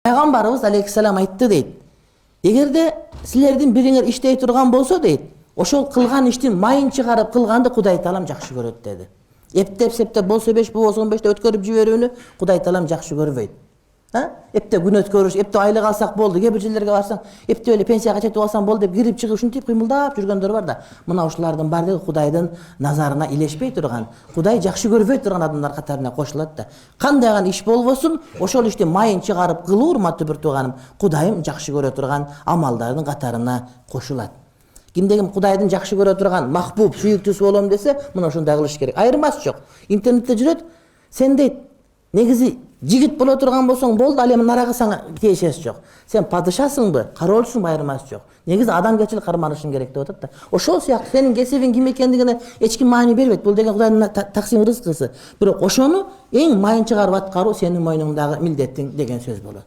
Пайgambarыбыз алейхиссалам айтты дейт. Эгерде силердин бириңер иштей турган болсо дейт, ошол кылган иштин майын чыгарып кылганды Кудай Таалам жакшы көрөт деди. Эптеп септеп болсо 5, болсо 15те өткөрүп жиберүүнү Кудай Таалам жакшы көрбөйт. Эптеп күн өткөрүш, эптеп айлык алсак болду, кээ бир жерлерге барсаң, эптеп эле пенсияга чечип алсаң болду деп кирип чыгып ушинтип кыймылдап жүргөндөр бар да. Мына ушулардын баардыгы Кудайдын назарына илешпей турган, Кудай жакшы көрбөй турган адамдар катарына кошулат да. Кандай гана иш болбосун, ошол иштин майын чыгарып кылуу, урматтуу бир тууганым, Кудайым жакшы көрө турган амалдардын катарына кошулат. Кимде-ким Кудайдын жакшы көрө турган махбуб, сүйүктүүсү болом десе, мына ошондой кылыш керек. Айырмасы жок. Интернетте жүрөт, сен дейт, негизи жигит боло турган болсоң болду, ал эми нарагы сага тиешеси жок. Сен падышасыңбы, кароолчусуңбу, айырмасы жок. Негизи адамгерчилик карманышың керек деп атат да. Ошол сыяктуу сенин кесибиң ким экендигине эч ким маани бербейт. Бул деген Кудайдын таксим рызкысы. Бирок ошону эң майын чыгарып аткаруу сенин мойнуңдагы милдетиң деген сөз болот.